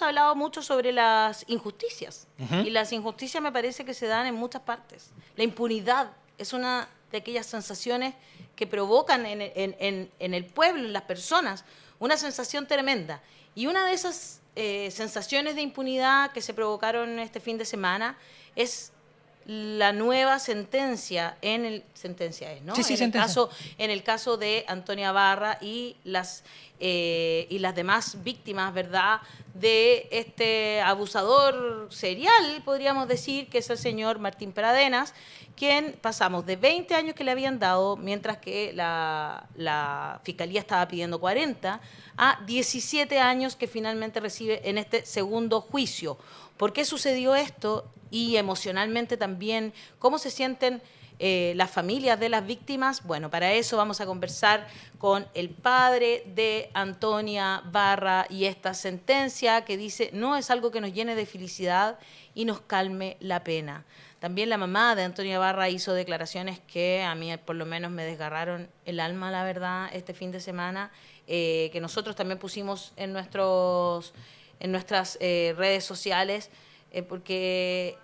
hablado mucho sobre las injusticias. Ujú. Y las injusticias me parece que se dan en muchas partes. La impunidad es una de aquellas sensaciones que provocan en el pueblo, en las personas, una sensación tremenda. Y una de esas sensaciones de impunidad que se provocaron este fin de semana es la nueva sentencia sentencia es, Sí, ¿no? sí, sentencia. En el caso de Antonia Barra y las demás víctimas, ¿verdad? De este abusador serial, podríamos decir, que es el señor Martín Pradenas, quien pasamos de 20 años que le habían dado, mientras que la fiscalía estaba pidiendo 40, a 17 años que finalmente recibe en este segundo juicio. ¿Por qué sucedió esto? Y emocionalmente también, ¿cómo se sienten las familias de las víctimas? Bueno, para eso vamos a conversar con el padre de Antonia Barra y esta sentencia que dice no es algo que nos llene de felicidad y nos calme la pena. También la mamá de Antonia Barra hizo declaraciones que a mí por lo menos me desgarraron el alma, la verdad, este fin de semana, que nosotros también pusimos en nuestras redes sociales, porque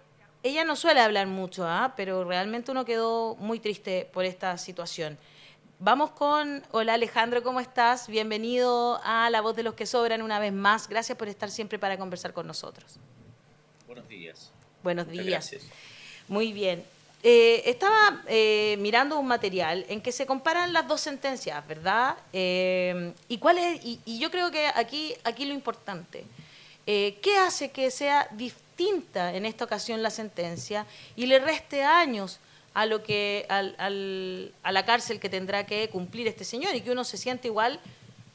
ella no suele hablar mucho, pero realmente uno quedó muy triste por esta situación. Vamos con, hola Alejandro, ¿cómo estás? Bienvenido a La Voz de los que Sobran una vez más. Gracias por estar siempre para conversar con nosotros. Buenos días. Buenos Muchas días. gracias. Muy bien. Estaba mirando un material en que se comparan las dos sentencias, ¿verdad? Y yo creo que aquí lo importante, ¿qué hace que sea distinta en esta ocasión la sentencia y le reste años a lo que a la cárcel que tendrá que cumplir este señor y que uno se siente igual,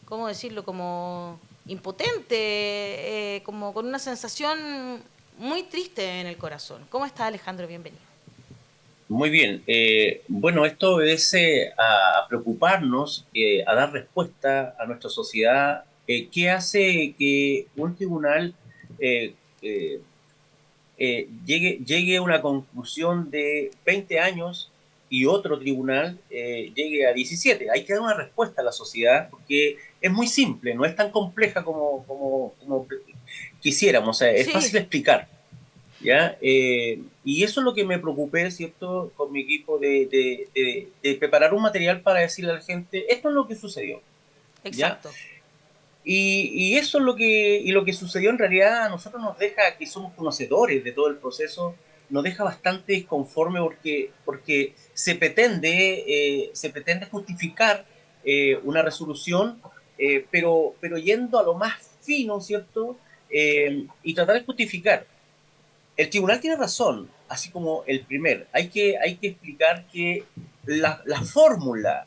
¿cómo decirlo? Como impotente, como con una sensación muy triste en el corazón. ¿Cómo está Alejandro? Bienvenido. Muy bien. Bueno, esto obedece a preocuparnos, a dar respuesta a nuestra sociedad. ¿Qué hace que un tribunal eh, eh, llegue a una conclusión de 20 años y otro tribunal llegue a 17? Hay que dar una respuesta a la sociedad porque es muy simple, no es tan compleja como quisiéramos. O sea, es Sí, fácil explicar. ¿Ya? Y eso es lo que me preocupé, ¿cierto?, con mi equipo de preparar un material para decirle a la gente, esto es lo que sucedió, ¿ya? exacto. Y eso es lo que sucedió en realidad a nosotros nos deja, que somos conocedores de todo el proceso, nos deja bastante disconforme porque se pretende justificar una resolución, pero yendo a lo más fino, ¿cierto? Y tratar de justificar. El tribunal tiene razón, así como el primer. Hay que explicar que la fórmula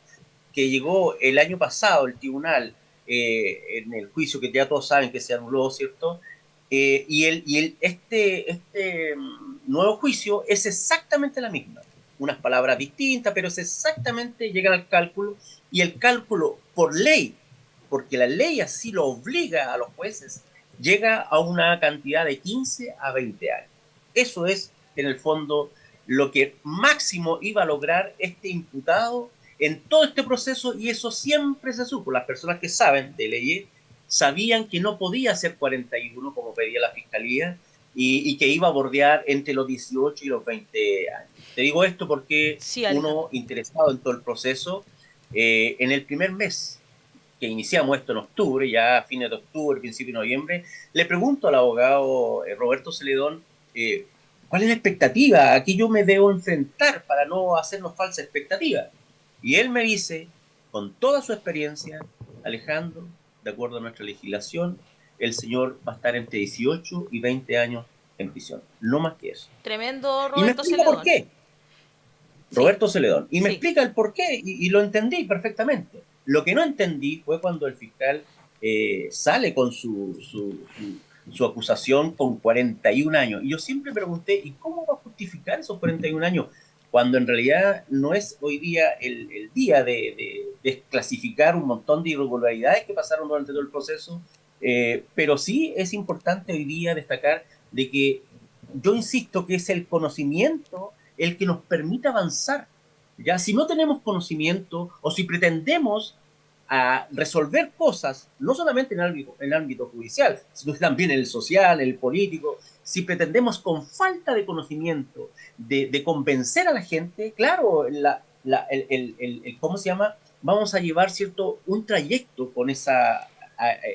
que llegó el año pasado el tribunal en el juicio que ya todos saben que se anuló, ¿cierto? Este nuevo juicio es exactamente la misma. Unas palabras distintas, pero es exactamente, llegan al cálculo, y el cálculo por ley, porque la ley así lo obliga a los jueces, llega a una cantidad de 15 a 20 años. Eso es, en el fondo, lo que máximo iba a lograr este imputado en todo este proceso, y eso siempre se supo. Las personas que saben de leyes sabían que no podía ser 41 como pedía la fiscalía y que iba a bordear entre los 18 y los 20 años. Te digo esto porque Sí, Alejandro. uno interesado en todo el proceso, en el primer mes que iniciamos esto en octubre, ya a fines de octubre, principio de noviembre, le pregunto al abogado Roberto Celedón, ¿cuál es la expectativa? ¿A qué yo me debo enfrentar para no hacernos falsa expectativa? Y él me dice, con toda su experiencia, Alejandro, de acuerdo a nuestra legislación, el señor va a estar entre 18 y 20 años en prisión, no más que eso. Tremendo Y me Roberto explica por Celedón. qué. Sí, Roberto Celedón, y me sí. explica el por qué, y lo entendí perfectamente. Lo que no entendí fue cuando el fiscal sale con su acusación con 41 años. Y yo siempre pregunté, ¿y cómo va a justificar esos 41 años? Cuando en realidad no es hoy día el día de desclasificar un montón de irregularidades que pasaron durante todo el proceso, pero sí es importante hoy día destacar de que yo insisto que es el conocimiento el que nos permite avanzar. Ya, si no tenemos conocimiento o si pretendemos a resolver cosas, no solamente en el ámbito judicial, sino también en el social, en el político. Si pretendemos con falta de conocimiento de convencer a la gente, claro, ¿cómo se llama? Vamos a llevar, ¿cierto?, un trayecto con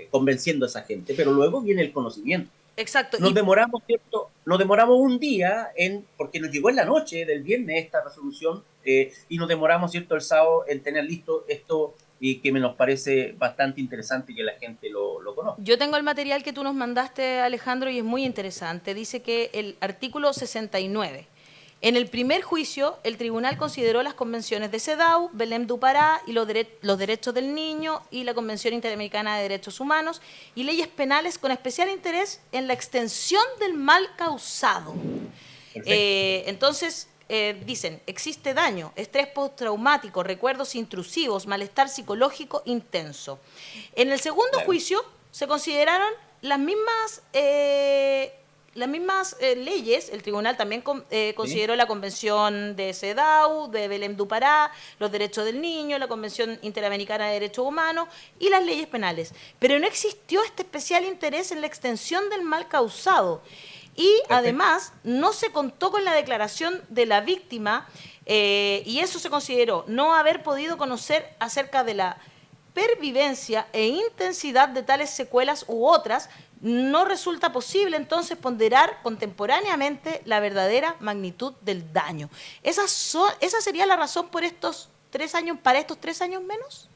convenciendo a esa gente, pero luego viene el conocimiento. Exacto. Nos demoramos, ¿cierto? Nos demoramos un día porque nos llegó en la noche del viernes esta resolución y nos demoramos, ¿cierto?, el sábado en tener listo esto y que me nos parece bastante interesante que la gente lo conozca. Yo tengo el material que tú nos mandaste, Alejandro, y es muy interesante. Dice que el artículo 69. En el primer juicio, el tribunal consideró las convenciones de CEDAW, Belém do Pará y los derechos del niño y la Convención Interamericana de Derechos Humanos y leyes penales con especial interés en la extensión del mal causado. Entonces, dicen, existe daño, estrés postraumático, recuerdos intrusivos, malestar psicológico intenso. En el segundo juicio se consideraron las mismas leyes. El tribunal también consideró la Convención de CEDAW, de Belém do Pará, los derechos del niño, la Convención Interamericana de Derechos Humanos y las leyes penales. Pero no existió este especial interés en la extensión del mal causado. Y además no se contó con la declaración de la víctima y eso se consideró no haber podido conocer acerca de la pervivencia e intensidad de tales secuelas u otras. No resulta posible entonces ponderar contemporáneamente la verdadera magnitud del daño. ¿Esa sería la razón por estos 3 años, para estos 3 años menos?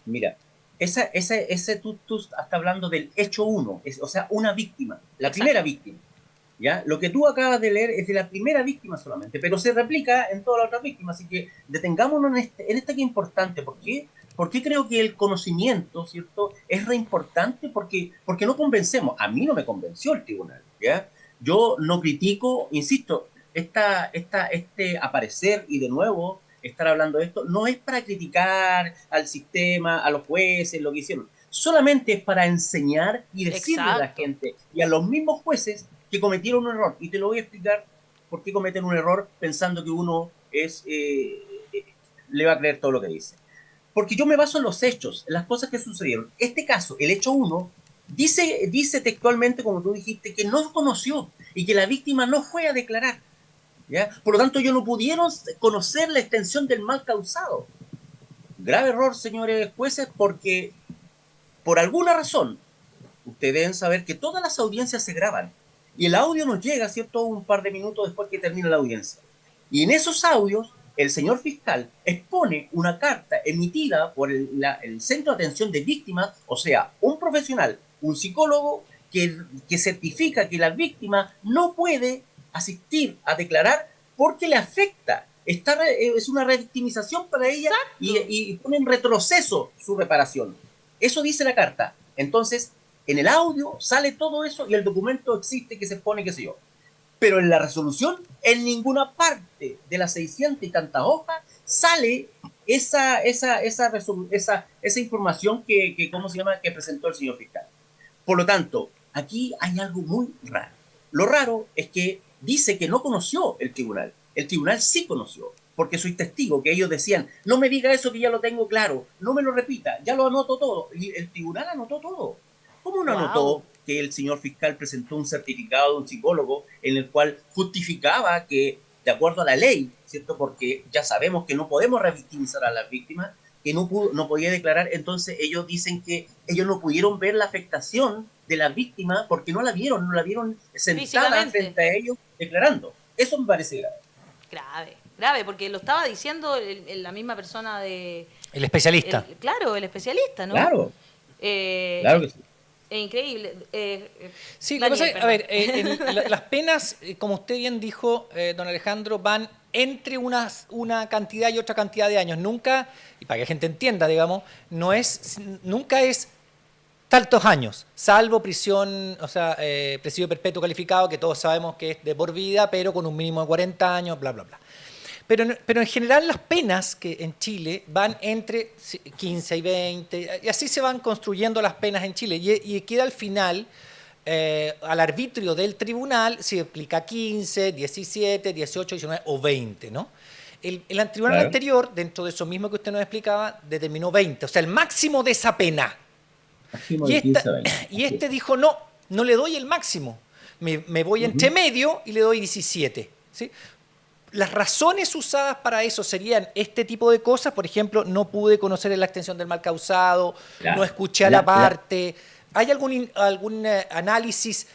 Mira, tú estás hablando del hecho 1, o sea, una víctima, la Exacto. primera víctima. ¿Ya? Lo que tú acabas de leer es de la primera víctima solamente, pero se replica en todas las otras víctimas, así que detengámonos en esta que es importante. ¿Por qué? Porque creo que el conocimiento, ¿cierto?, es re importante porque no convencemos. A mí no me convenció el tribunal, ¿ya? Yo no critico, insisto, este aparecer y de nuevo estar hablando de esto, no es para criticar al sistema, a los jueces, lo que hicieron. Solamente es para enseñar y decirle a la gente y a los mismos jueces que cometieron un error. Y te lo voy a explicar por qué cometen un error pensando que uno le va a creer todo lo que dice. Porque yo me baso en los hechos, en las cosas que sucedieron. Este caso, el hecho 1, dice textualmente, como tú dijiste, que no conoció y que la víctima no fue a declarar. ¿Ya? Por lo tanto, ellos no pudieron conocer la extensión del mal causado. Grave error, señores jueces, porque por alguna razón, ustedes deben saber que todas las audiencias se graban. Y el audio nos llega, ¿cierto?, un par de minutos después que termina la audiencia. Y en esos audios, el señor fiscal expone una carta emitida por el Centro de Atención de Víctimas, o sea, un profesional, un psicólogo, que certifica que la víctima no puede asistir a declarar porque le afecta. Es una revictimización para ella y pone en retroceso su reparación. Eso dice la carta. Entonces, en el audio sale todo eso y el documento existe que se pone, qué sé yo. Pero en la resolución, en ninguna parte de las 600 y tantas hojas sale esa información que presentó el señor fiscal. Por lo tanto, aquí hay algo muy raro. Lo raro es que dice que no conoció el tribunal. El tribunal sí conoció, porque soy testigo que ellos decían, no me diga eso que ya lo tengo claro, no me lo repita, ya lo anoto todo. Y el tribunal anotó todo. ¿Cómo no anotó que el señor fiscal presentó un certificado de un psicólogo en el cual justificaba que, de acuerdo a la ley, ¿cierto?, porque ya sabemos que no podemos revictimizar a las víctimas, que no podía declarar? Entonces ellos dicen que ellos no pudieron ver la afectación de la víctima porque no la vieron sentada frente a ellos declarando. Eso me parece grave, porque lo estaba diciendo la misma persona de... El especialista. El especialista, ¿no? Claro. Claro que sí. Es increíble. Sí, lo que pasa es, a ver, las penas, como usted bien dijo, don Alejandro, van entre una cantidad y otra cantidad de años. Nunca, y para que la gente entienda, digamos, nunca es tantos años, salvo prisión, o sea, presidio perpetuo calificado, que todos sabemos que es de por vida, pero con un mínimo de 40 años, bla, bla, bla. Pero en general las penas que en Chile van entre 15 y 20, y así se van construyendo las penas en Chile. Y queda al final, al arbitrio del tribunal, si aplica 15, 17, 18, 19 o 20, ¿no? El tribunal anterior, dentro de eso mismo que usted nos explicaba, determinó 20, o sea, el máximo de esa pena. Y este dijo, no le doy el máximo, me voy entre medio y le doy 17. ¿Sí? Las razones usadas para eso serían este tipo de cosas, por ejemplo, no pude conocer la extensión del mal causado, no escuché a la parte. ¿Hay algún análisis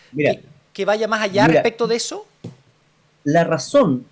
que vaya más allá respecto de eso? La razón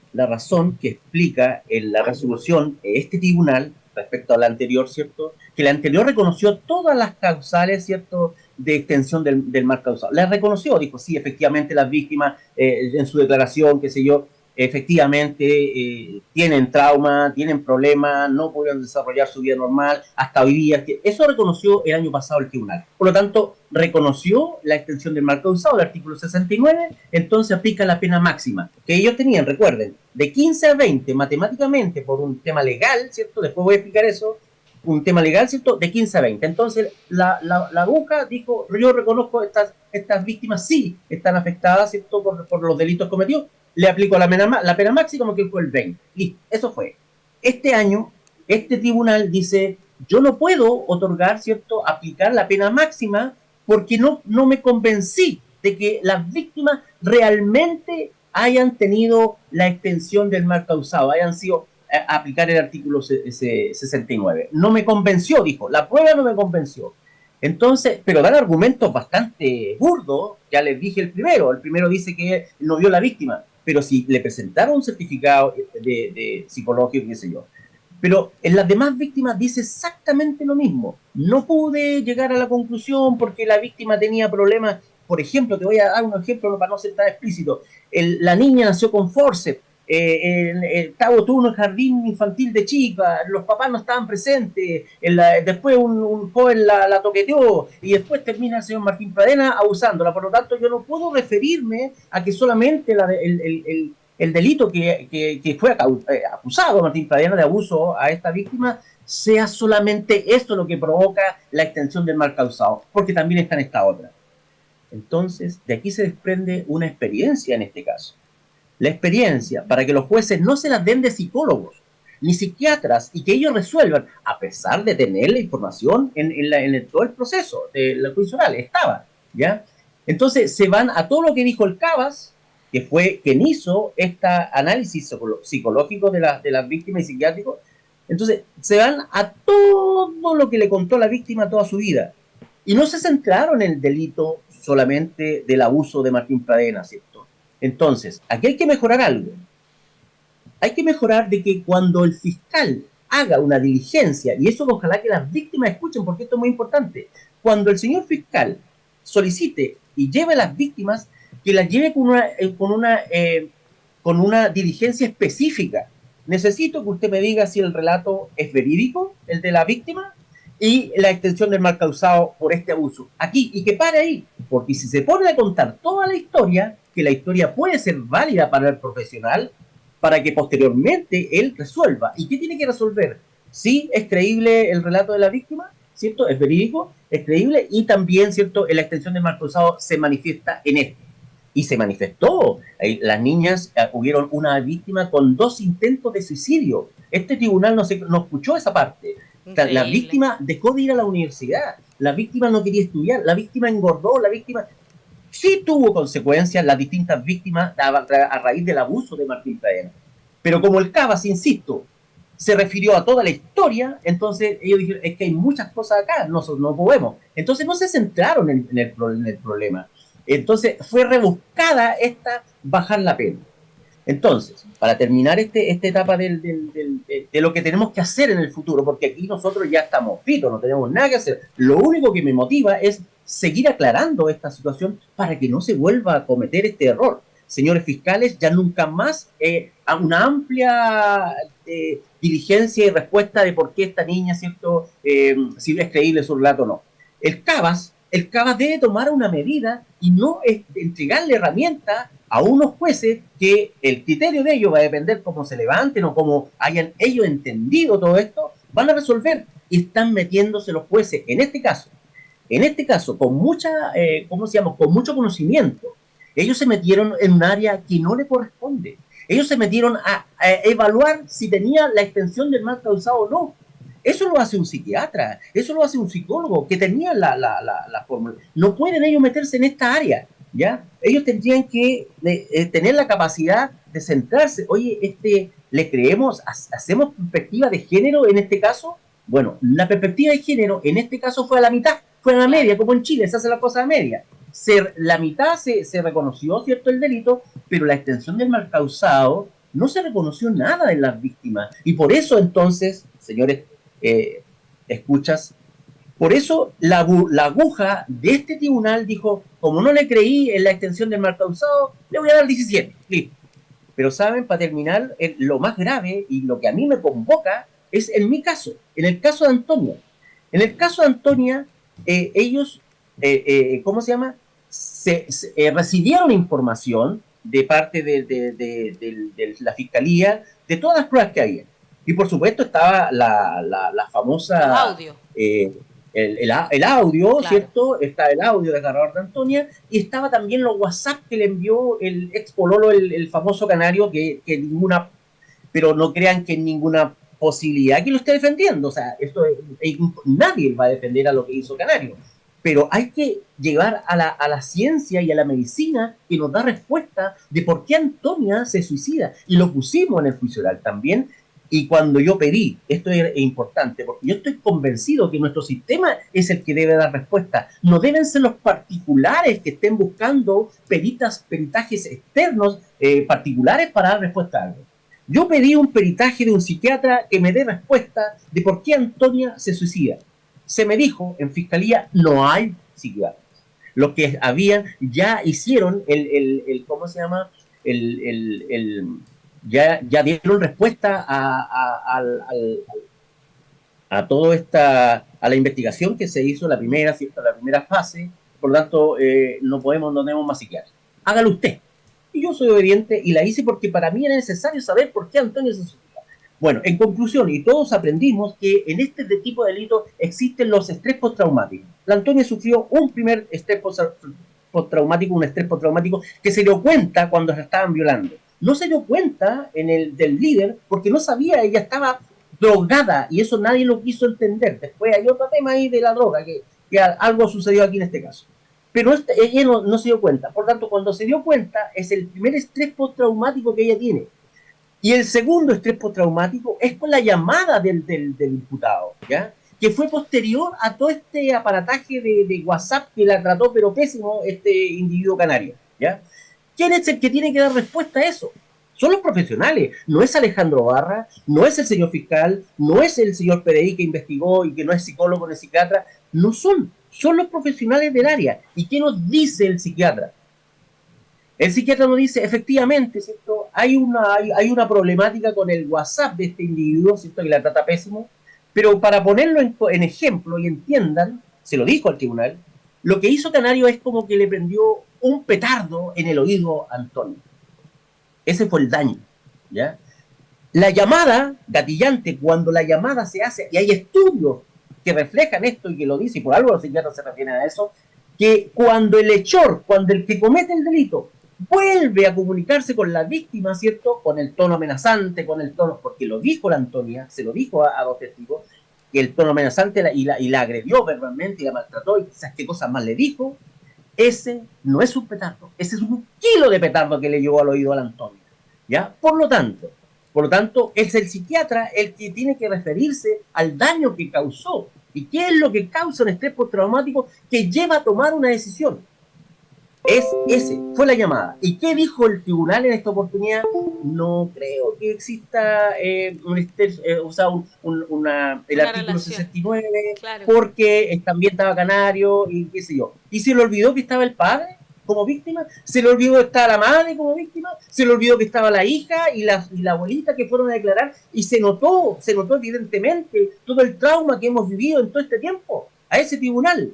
que explica en la resolución este tribunal respecto a la anterior, ¿cierto? Que la anterior reconoció todas las causales, ¿cierto?, de extensión del mal causado. La reconoció, dijo, sí, efectivamente las víctimas en su declaración, qué sé yo, efectivamente tienen trauma, tienen problemas, no pudieron desarrollar su vida normal hasta hoy día. Eso reconoció el año pasado el tribunal. Por lo tanto, reconoció la extensión del mal causado, el artículo 69, entonces aplica la pena máxima que ellos tenían, recuerden, de 15 a 20 matemáticamente por un tema legal, ¿cierto? Después voy a explicar eso, un tema legal, ¿cierto? De 15 a 20. Entonces, la aguja dijo, yo reconozco estas víctimas sí están afectadas, ¿cierto? Por los delitos cometidos. Le aplicó la pena máxima, que fue el 20. Listo, eso fue. Este año, este tribunal dice, yo no puedo otorgar, ¿cierto?, aplicar la pena máxima porque no me convencí de que las víctimas realmente hayan tenido la extensión del mal causado, hayan sido a aplicar el artículo 69. No me convenció, dijo, la prueba no me convenció. Entonces, pero dan argumentos bastante burdos, ya les dije el primero dice que no vio la víctima, pero si le presentaron un certificado de psicológico, qué sé yo. Pero en las demás víctimas dice exactamente lo mismo. No pude llegar a la conclusión porque la víctima tenía problemas. Por ejemplo, te voy a dar un ejemplo para no ser tan explícito. La niña nació con forceps. Tavo tuvo un jardín infantil de chica, los papás no estaban presentes, después un joven la toqueteó y después termina el señor Martín Pradena abusándola. Por lo tanto, yo no puedo referirme a que solamente el delito que fue acusado Martín Pradena de abuso a esta víctima sea solamente esto lo que provoca la extensión del mal causado, porque también está en esta otra. Entonces, de aquí se desprende una experiencia en este caso. La experiencia para que los jueces no se las den de psicólogos ni psiquiatras y que ellos resuelvan, a pesar de tener la información en todo el proceso del juicio oral, estaba, ¿ya? Entonces se van a todo lo que dijo el Cabas, que fue quien hizo este análisis psicológico de las víctimas y psiquiátrico. Entonces se van a todo lo que le contó la víctima toda su vida y no se centraron en el delito solamente del abuso de Martín Pradena, ¿cierto? Entonces, aquí hay que mejorar algo. Hay que mejorar de que cuando el fiscal haga una diligencia, y eso ojalá que las víctimas escuchen porque esto es muy importante, cuando el señor fiscal solicite y lleve a las víctimas, que las lleve con una diligencia específica. Necesito que usted me diga si el relato es verídico, el de la víctima, y la extensión del mal causado por este abuso. Aquí, y que pare ahí, porque si se pone a contar toda la historia, que la historia puede ser válida para el profesional, para que posteriormente él resuelva. ¿Y qué tiene que resolver? Sí, es creíble el relato de la víctima, ¿cierto? Es verídico, es creíble, y también, ¿cierto?, en la extensión del mal causado se manifiesta en esto. Y se manifestó. Las niñas, hubieron una víctima con 2 intentos de suicidio. Este tribunal no escuchó esa parte. Increíble. La víctima dejó de ir a la universidad, la víctima no quería estudiar, la víctima engordó, la víctima sí tuvo consecuencias, las distintas víctimas a raíz del abuso de Martín Pradena. Pero como el Cabas, insisto, se refirió a toda la historia, entonces ellos dijeron, es que hay muchas cosas acá, no podemos. Entonces no se centraron en el problema. Entonces fue rebuscada bajar la pena. Entonces, para terminar esta etapa de lo que tenemos que hacer en el futuro, porque aquí nosotros ya estamos fritos, no tenemos nada que hacer, lo único que me motiva es seguir aclarando esta situación para que no se vuelva a cometer este error. Señores fiscales, ya nunca más a una amplia diligencia y respuesta de por qué esta niña, ¿cierto?, si es creíble su relato o no. El Cabas debe tomar una medida y no entregarle herramientas a unos jueces que el criterio de ellos va a depender cómo se levanten o cómo hayan ellos entendido todo esto, van a resolver y están metiéndose los jueces, en este caso, con con mucho conocimiento. Ellos se metieron en un área que no le corresponde. Ellos se metieron a evaluar si tenía la extensión del mal causado o no. Eso lo hace un psiquiatra, eso lo hace un psicólogo que tenía la fórmula. No pueden ellos meterse en esta área, ¿ya? Ellos tendrían que tener la capacidad de centrarse. Oye, ¿le creemos? ¿Hacemos perspectiva de género en este caso? Bueno, la perspectiva de género en este caso fue a la mitad, fue a la media, como en Chile, se hace la cosa a media. La mitad se reconoció, ¿cierto?, el delito, pero la extensión del mal causado no se reconoció nada en las víctimas. Y por eso entonces, señores, escuchas, por eso la aguja de este tribunal dijo, como no le creí en la extensión del mal causado, le voy a dar 17, listo. Pero saben, para terminar, lo más grave y lo que a mí me convoca es en mi caso, en el caso de Antonia. En el caso de Antonia, ellos, ¿cómo se llama? Recibieron información de parte de la fiscalía de todas las pruebas que había. Y por supuesto estaba la famosa... audio. El audio, Claro. ¿cierto? Está el audio de Carlos de Antonia y estaba también los WhatsApp que le envió el ex pololo, el famoso canario, que ninguna... Pero no crean que ninguna posibilidad que lo esté defendiendo. O sea, nadie va a defender a lo que hizo Canario. Pero hay que llevar a la ciencia y a la medicina que nos da respuesta de por qué Antonia se suicida. Y lo pusimos en el juicio oral también. Y cuando yo pedí, esto es importante, porque yo estoy convencido que nuestro sistema es el que debe dar respuesta. No deben ser los particulares que estén buscando peritajes externos particulares para dar respuesta a algo. Yo pedí un peritaje de un psiquiatra que me dé respuesta de por qué Antonia se suicida. Se me dijo, en fiscalía no hay psiquiatras. Los que habían ya hicieron ¿cómo se llama? Ya dieron respuesta a toda a la investigación que se hizo la primera fase. Por lo tanto, no tenemos más psiquiatras. Hágalo usted. Y yo soy obediente y la hice porque para mí era necesario saber por qué Antonio se suicida. Bueno, en conclusión, y todos aprendimos que en este tipo de delitos existen los estrés postraumáticos. La Antonia sufrió un primer estrés postraumático, un estrés postraumático que se dio cuenta cuando se estaban violando. No se dio cuenta del líder porque no sabía, ella estaba drogada y eso nadie lo quiso entender. Después hay otro tema ahí de la droga, que algo sucedió aquí en este caso. Pero ella no se dio cuenta. Por tanto, cuando se dio cuenta, es el primer estrés postraumático que ella tiene. Y el segundo estrés postraumático es con la llamada del imputado, ¿ya? Que fue posterior a todo este aparataje de WhatsApp que la trató pero pésimo este individuo canario, ¿ya? ¿Quién es el que tiene que dar respuesta a eso? Son los profesionales. No es Alejandro Barra, no es el señor fiscal, no es el señor PDI que investigó y que no es psicólogo ni psiquiatra. No son. Son los profesionales del área. ¿Y qué nos dice el psiquiatra? El psiquiatra nos dice, efectivamente, ¿cierto? Hay una problemática con el WhatsApp de este individuo, ¿cierto? Que la trata pésimo. Pero para ponerlo en ejemplo y entiendan, se lo dijo al tribunal, lo que hizo Canario es como que le prendió un petardo en el oído a Antonio. Ese fue el daño, ¿ya? La llamada gatillante, cuando la llamada se hace, y hay estudios que reflejan esto y que lo dicen, y por algo los psiquiatras se refieren a eso, que cuando el hechor, cuando el que comete el delito, vuelve a comunicarse con la víctima, ¿cierto? Con el tono amenazante, con el tono, porque lo dijo la Antonia, se lo dijo a dos testigos, que el tono amenazante y la agredió verbalmente y la maltrató y quizás qué cosas más le dijo. Ese no es un petardo, ese es un kilo de petardo que le llegó al oído a la Antonia, ¿ya? Por lo tanto, es el psiquiatra el que tiene que referirse al daño que causó y qué es lo que causa un estrés postraumático que lleva a tomar una decisión. Fue la llamada. ¿Y qué dijo el tribunal en esta oportunidad? No creo que exista el artículo 69, claro, porque también estaba Canario y qué sé yo. ¿Y se le olvidó que estaba el padre como víctima? ¿Se le olvidó que estaba la madre como víctima? ¿Se le olvidó que estaba la hija y la abuelita que fueron a declarar? Y se notó evidentemente todo el trauma que hemos vivido en todo este tiempo a ese tribunal.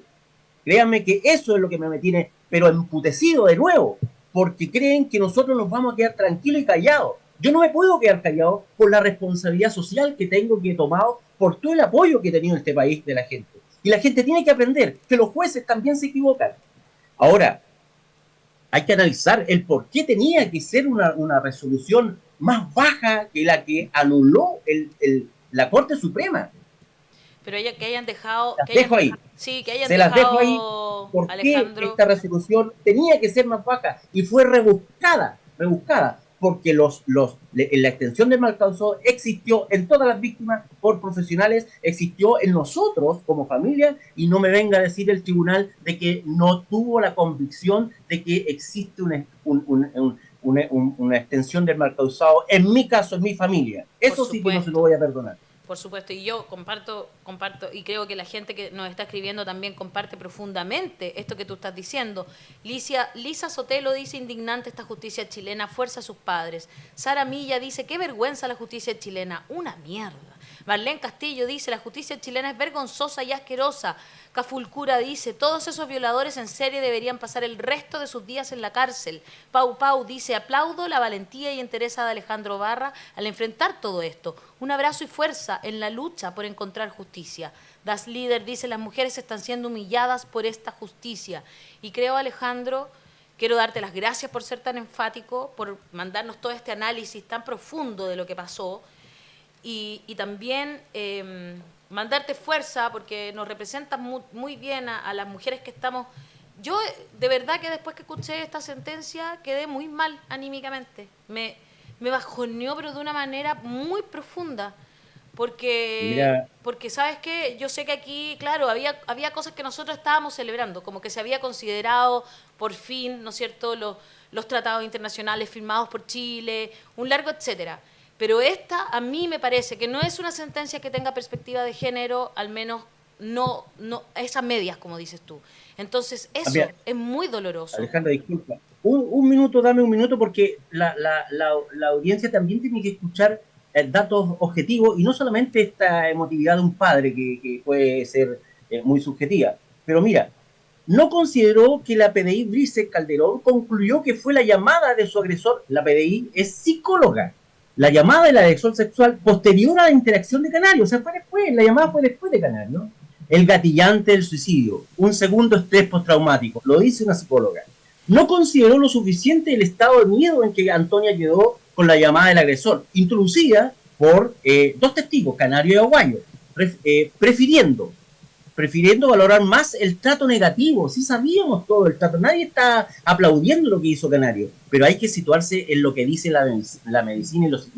Créanme que eso es lo que me tiene, pero emputecido de nuevo, porque creen que nosotros nos vamos a quedar tranquilos y callados. Yo no me puedo quedar callado por la responsabilidad social que tengo, que he tomado, por todo el apoyo que he tenido en este país de la gente. Y la gente tiene que aprender que los jueces también se equivocan. Ahora, hay que analizar el por qué tenía que ser una resolución más baja que la que anuló la Corte Suprema. Pero ella, que hayan dejado... Las dejo ahí. Sí, que hayan Se dejado, las dejo ahí. ¿Por qué esta resolución tenía que ser más baja? Y fue rebuscada, porque la extensión del mal causado existió en todas las víctimas por profesionales, existió en nosotros como familia, y no me venga a decir el tribunal de que no tuvo la convicción de que existe una extensión del mal causado, en mi caso, en mi familia. Eso sí que no se lo voy a perdonar. Por supuesto, y yo comparto, y creo que la gente que nos está escribiendo también comparte profundamente esto que tú estás diciendo. Lisa Sotelo dice, indignante esta justicia chilena, fuerza a sus padres. Sara Milla dice, qué vergüenza la justicia chilena, una mierda. Marlene Castillo dice, la justicia chilena es vergonzosa y asquerosa. Cafulcura dice, todos esos violadores en serie deberían pasar el resto de sus días en la cárcel. Pau Pau dice, aplaudo la valentía y entereza de Alejandro Barra al enfrentar todo esto. Un abrazo y fuerza en la lucha por encontrar justicia. Das Líder dice, las mujeres están siendo humilladas por esta justicia. Y creo, Alejandro, quiero darte las gracias por ser tan enfático, por mandarnos todo este análisis tan profundo de lo que pasó. Y también mandarte fuerza, porque nos representas muy bien a las mujeres que estamos... Yo, de verdad, que después que escuché esta sentencia, quedé muy mal anímicamente. Me bajoneó, pero de una manera muy profunda. Porque, ¿sabes qué? Yo sé que aquí, claro, había cosas que nosotros estábamos celebrando, como que se había considerado, por fin, ¿no es cierto?, los tratados internacionales firmados por Chile, un largo etcétera. Pero esta, a mí me parece que no es una sentencia que tenga perspectiva de género, al menos no esas medias, como dices tú. Entonces, eso es muy doloroso. Alejandra, disculpa. Un minuto, dame un minuto, porque la audiencia también tiene que escuchar datos objetivos, y no solamente esta emotividad de un padre que puede ser muy subjetiva. Pero mira, no consideró que la PDI Brice Calderón concluyó que fue la llamada de su agresor. La PDI es psicóloga. La llamada del agresor sexual posterior a la interacción de Canario, o sea, fue después, la llamada fue después de Canario, ¿no? El gatillante del suicidio, un segundo estrés postraumático, lo dice una psicóloga. No consideró lo suficiente el estado de miedo en que Antonia quedó con la llamada del agresor, introducida por dos testigos, Canario y Aguayo, prefiriendo valorar más el trato negativo. Sí sabíamos todo el trato, nadie está aplaudiendo lo que hizo Canario, pero hay que situarse en lo que dice la medicina y los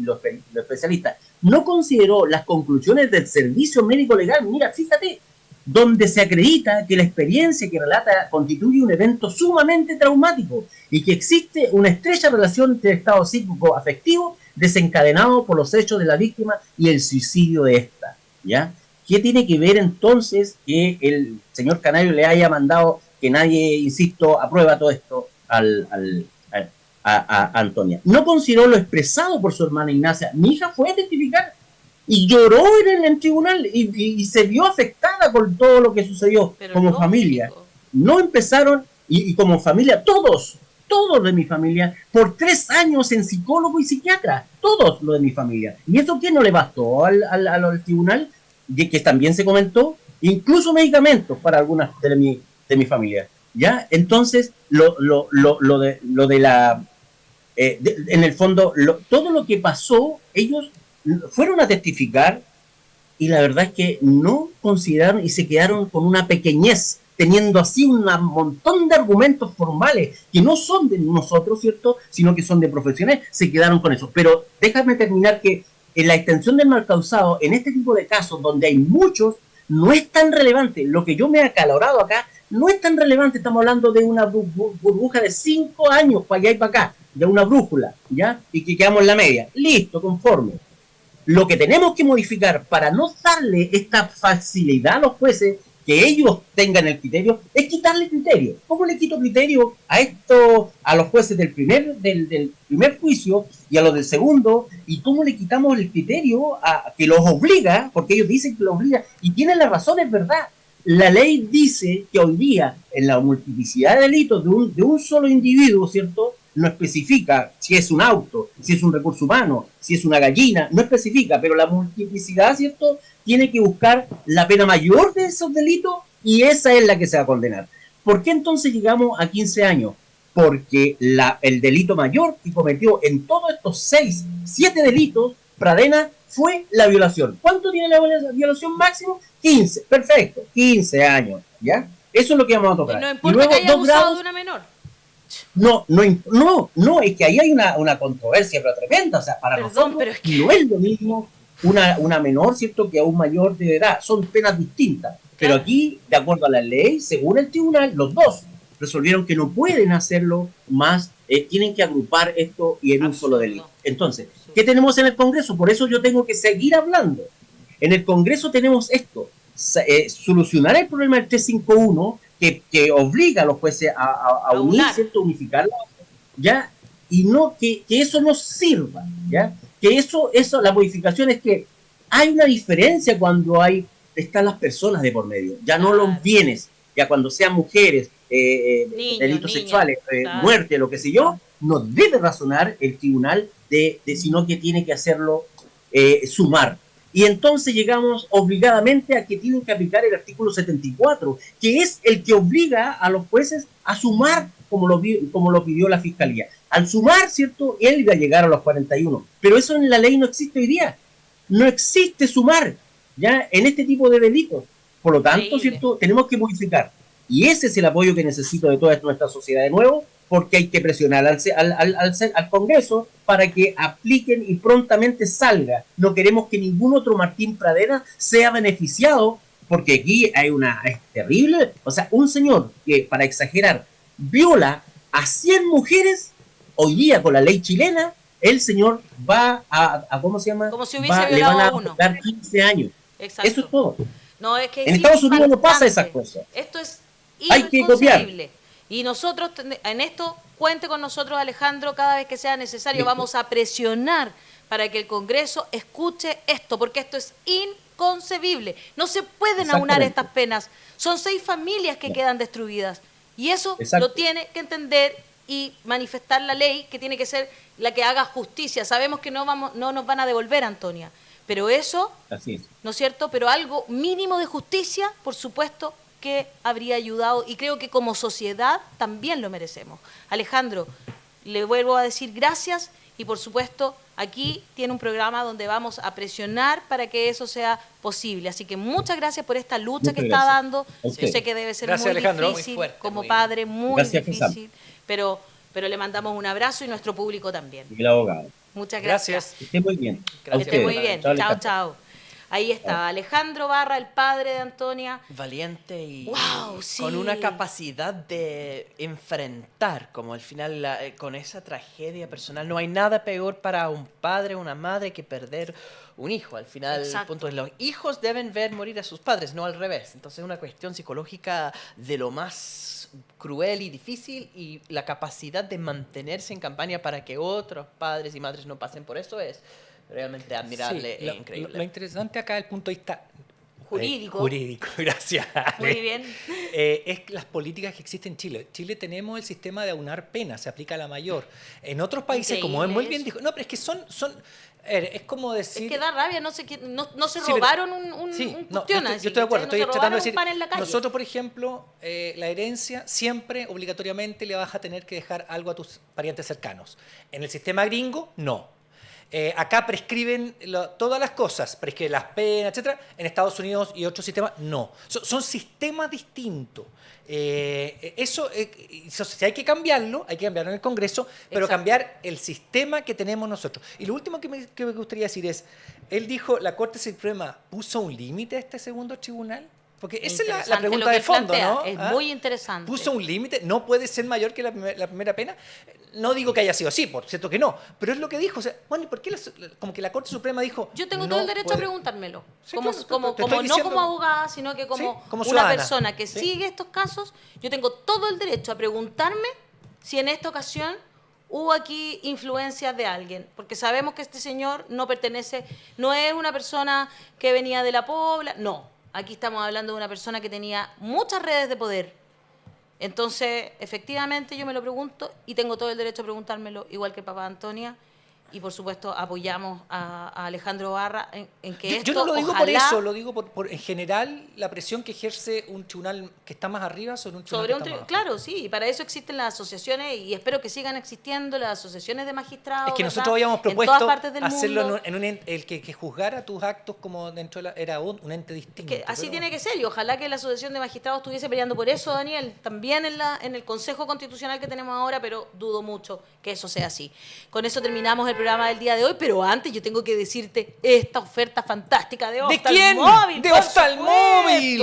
especialistas. No consideró las conclusiones del servicio médico legal. Mira, fíjate, donde se acredita que la experiencia que relata constituye un evento sumamente traumático y que existe una estrecha relación entre el estado psíquico afectivo desencadenado por los hechos de la víctima y el suicidio de esta, ¿ya? ¿Qué tiene que ver entonces que el señor Canario le haya mandado que nadie, insisto, aprueba todo esto a Antonia? No consideró lo expresado por su hermana Ignacia. Mi hija fue a testificar y lloró en el tribunal y se vio afectada por todo lo que sucedió. Pero como familia. No empezaron, y como familia, todos de mi familia, por 3 años en psicólogo y psiquiatra, todos lo de mi familia. ¿Y eso qué no le bastó al tribunal? Que también se comentó, incluso medicamentos para algunas de mi familia, ¿ya? Entonces, en el fondo, todo lo que pasó, ellos fueron a testificar, y la verdad es que no consideraron y se quedaron con una pequeñez, teniendo así un montón de argumentos formales que no son de nosotros, ¿cierto?, sino que son de profesionales, se quedaron con eso. Pero déjame terminar que en la extensión del mal causado, en este tipo de casos donde hay muchos, no es tan relevante. Lo que yo me he acalorado acá no es tan relevante. Estamos hablando de una burbuja de 5 años para allá y para acá, de una brújula, ¿ya? Y que quedamos en la media. Listo, conforme. Lo que tenemos que modificar para no darle esta facilidad a los jueces, que ellos tengan el criterio, es quitarle criterio. ¿Cómo le quito criterio a los jueces del primer juicio y a los del segundo? ¿Y cómo le quitamos el criterio que los obliga? Porque ellos dicen que los obliga, y tienen la razón, es verdad. La ley dice que hoy día, en la multiplicidad de delitos de un solo individuo, ¿cierto?, no especifica si es un auto, si es un recurso humano, si es una gallina, no especifica, pero la multiplicidad, ¿cierto?, tiene que buscar la pena mayor de esos delitos, y esa es la que se va a condenar. ¿Por qué entonces llegamos a 15 años? porque el delito mayor que cometió en todos estos 7 delitos, Pradena, fue la violación. ¿Cuánto tiene la violación máximo? 15, perfecto, 15 años, ¿ya? Eso es lo que vamos a tocar. Y no importa, y luego, que haya abusado de una menor. No, es que ahí hay una controversia pero tremenda, o sea, para nosotros pero es que... no es lo mismo una menor, ¿cierto?, que a un mayor de edad, son penas distintas, pero aquí, de acuerdo a la ley, según el tribunal, los dos resolvieron que no pueden hacerlo más, tienen que agrupar esto y en un solo delito. Entonces, ¿qué tenemos en el Congreso? Por eso yo tengo que seguir hablando. En el Congreso tenemos esto, solucionar el problema del 351, que obliga a los jueces a unir, ¿cierto?, unificarlo, ¿ya? Y no que eso no sirva, ¿ya? Que eso, la modificación es que hay una diferencia cuando están las personas de por medio, ya no los bienes, ya cuando sean mujeres, delitos sexuales, muerte, lo que sé yo, no debe razonar el tribunal sino que tiene que hacerlo sumar. Y entonces llegamos obligadamente a que tienen que aplicar el artículo 74, que es el que obliga a los jueces a sumar como lo pidió la Fiscalía. Al sumar, ¿cierto?, él iba a llegar a los 41. Pero eso en la ley no existe hoy día. No existe sumar, ¿ya?, en este tipo de delitos. Por lo tanto, ¿cierto?, tenemos que modificar. Y ese es el apoyo que necesito de toda nuestra sociedad de nuevo, porque hay que presionar al Congreso para que apliquen y prontamente salga. No queremos que ningún otro Martín Pradena sea beneficiado, porque aquí es terrible. O sea, un señor que, para exagerar, viola a 100 mujeres, hoy día con la ley chilena, el señor va a ¿cómo se llama? Como si hubiese violado a uno. Dar 15 años. Exacto. Eso es todo. No, es que en Estados Unidos no pasa esas cosas. Esto es hay que copiar. Y nosotros, en esto, cuente con nosotros, Alejandro, cada vez que sea necesario. Vamos a presionar para que el Congreso escuche esto, porque esto es inconcebible. No se pueden aunar estas penas. Son 6 familias que quedan destruidas. Y eso lo tiene que entender y manifestar la ley, que tiene que ser la que haga justicia. Sabemos que no nos van a devolver, Antonia. Pero eso, ¿no es cierto? Pero algo mínimo de justicia, por supuesto, que habría ayudado, y creo que como sociedad también lo merecemos. Alejandro, le vuelvo a decir gracias, y por supuesto aquí tiene un programa donde vamos a presionar para que eso sea posible. Así que muchas gracias por esta lucha que está dando. Yo sé que debe ser muy Alejandro, difícil, muy fuerte, como padre, muy difícil, pero le mandamos un abrazo y nuestro público también. Y el abogado. Muchas gracias. Que esté muy bien. Que esté muy bien. Chao, chao. Ahí está, Alejandro Barra, el padre de Antonia. Valiente y con una capacidad de enfrentar, como al final, con esa tragedia personal. No hay nada peor para un padre o una madre que perder un hijo. Al final, el punto es, los hijos deben ver morir a sus padres, no al revés. Entonces es una cuestión psicológica de lo más cruel y difícil, y la capacidad de mantenerse en campaña para que otros padres y madres no pasen por eso es realmente admirable e increíble. Lo interesante acá desde el punto de vista jurídico, gracias. Muy bien. Es las políticas que existen en Chile. Chile tenemos el sistema de aunar penas, se aplica a la mayor. En otros países, como es muy bien dijo, no, pero es que son es como decir... Es que da rabia, no se robaron un cuestión. Yo estoy de acuerdo, estoy tratando de decir, nosotros, por ejemplo, la herencia siempre, obligatoriamente, le vas a tener que dejar algo a tus parientes cercanos. En el sistema gringo, no. Acá prescriben todas las cosas, prescriben las penas, etcétera. En Estados Unidos y otros sistemas, no. Son sistemas distintos. Si hay que cambiarlo en el Congreso, pero cambiar el sistema que tenemos nosotros. Y lo último que me gustaría decir es, él dijo, ¿la Corte Suprema puso un límite a este segundo tribunal? Porque esa es la pregunta de fondo, ¿no? Es muy interesante. ¿Puso un límite? ¿No puede ser mayor que la primera pena? No digo que haya sido así, por cierto que no, pero es lo que dijo. O sea, bueno, ¿y por qué como que la Corte Suprema dijo... Yo tengo todo el derecho a preguntármelo. Sí, no como abogada, sino que como una persona que sigue estos casos, yo tengo todo el derecho a preguntarme si en esta ocasión hubo aquí influencias de alguien, porque sabemos que este señor no es una persona que venía de la pobla, no. Aquí estamos hablando de una persona que tenía muchas redes de poder. Entonces, efectivamente, yo me lo pregunto y tengo todo el derecho a preguntármelo, igual que papá Antonia. y por supuesto apoyamos a Alejandro Barra en que esto, yo no lo digo ojalá, por eso, lo digo por en general la presión que ejerce un tribunal que está más arriba sobre un tribunal que está más abajo. Claro, sí, y para eso existen las asociaciones y espero que sigan existiendo las asociaciones de magistrados. Es que ¿verdad? nosotros habíamos En propuesto todas partes del hacerlo mundo. en un el que juzgara tus actos como dentro de era un ente distinto. Que así tiene que ser, y ojalá que la Asociación de Magistrados estuviese peleando por eso, Daniel, también en el Consejo Constitucional que tenemos ahora, pero dudo mucho que eso sea así. Con eso terminamos el programa del día de hoy, pero antes yo tengo que decirte esta oferta fantástica de Oftalmóvil. ¿De Oftalmóvil?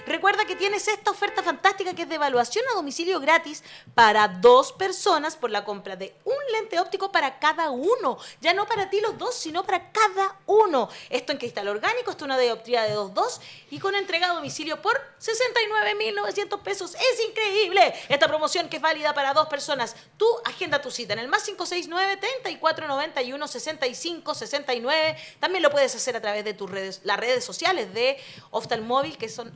Recuerda que tienes esta oferta fantástica que es de evaluación a domicilio gratis para 2 personas por la compra de un lente óptico para cada uno. Ya no para ti los 2, sino para cada uno. Esto en cristal orgánico, esto es una dioptría de 2.2 y con entrega a domicilio por 69.900 pesos. ¡Es increíble! Esta promoción que es válida para 2 personas. Tú agenda tu cita en el +569-3491-6569. También lo puedes hacer a través de las redes sociales de Oftalmóvil, que son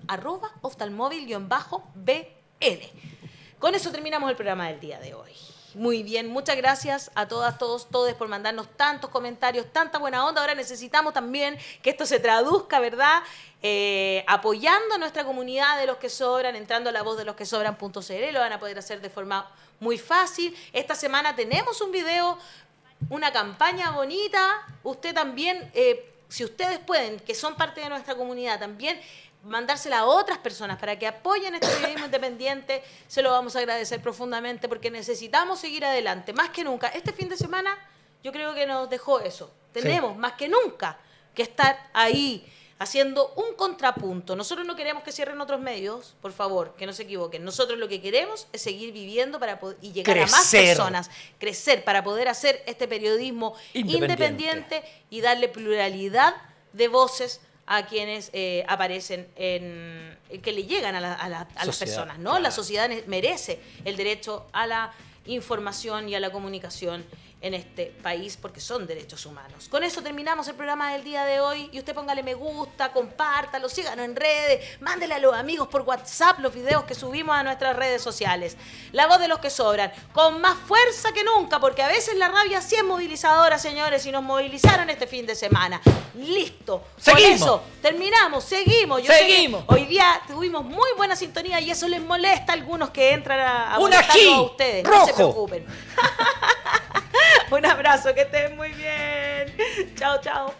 @oftalmóvil_BN. Con eso terminamos el programa del día de hoy. Muy bien, muchas gracias a todas, todos por mandarnos tantos comentarios, tanta buena onda. Ahora necesitamos también que esto se traduzca, ¿verdad? Apoyando a nuestra comunidad de los que sobran, entrando a la voz de los que sobran.cl, lo van a poder hacer de forma muy fácil. Esta semana tenemos un video, una campaña bonita. Usted también, si ustedes pueden, que son parte de nuestra comunidad, también mandársela a otras personas para que apoyen este periodismo independiente, se lo vamos a agradecer profundamente porque necesitamos seguir adelante, más que nunca. Este fin de semana yo creo que nos dejó eso. Tenemos más que nunca que estar ahí haciendo un contrapunto. Nosotros no queremos que cierren otros medios, por favor, que no se equivoquen. Nosotros lo que queremos es seguir viviendo y llegar a más personas, crecer para poder hacer este periodismo independiente y darle pluralidad de voces a quienes aparecen que le llegan a las personas, ¿no? Claro. La sociedad merece el derecho a la información y a la comunicación en este país porque son derechos humanos. Con eso terminamos el programa del día de hoy y usted póngale me gusta, compártalo, síganos en redes, mándele a los amigos por WhatsApp los videos que subimos a nuestras redes sociales. La voz de los que sobran, con más fuerza que nunca, porque a veces la rabia sí es movilizadora, señores, y nos movilizaron este fin de semana. Listo. Seguimos. Con eso terminamos, seguimos. Seguimos. Hoy día tuvimos muy buena sintonía y eso les molesta a algunos que entran a ¡Un molestarlos ají a ustedes. rojo! No se preocupen. Un abrazo, que estén muy bien. Chao, chao.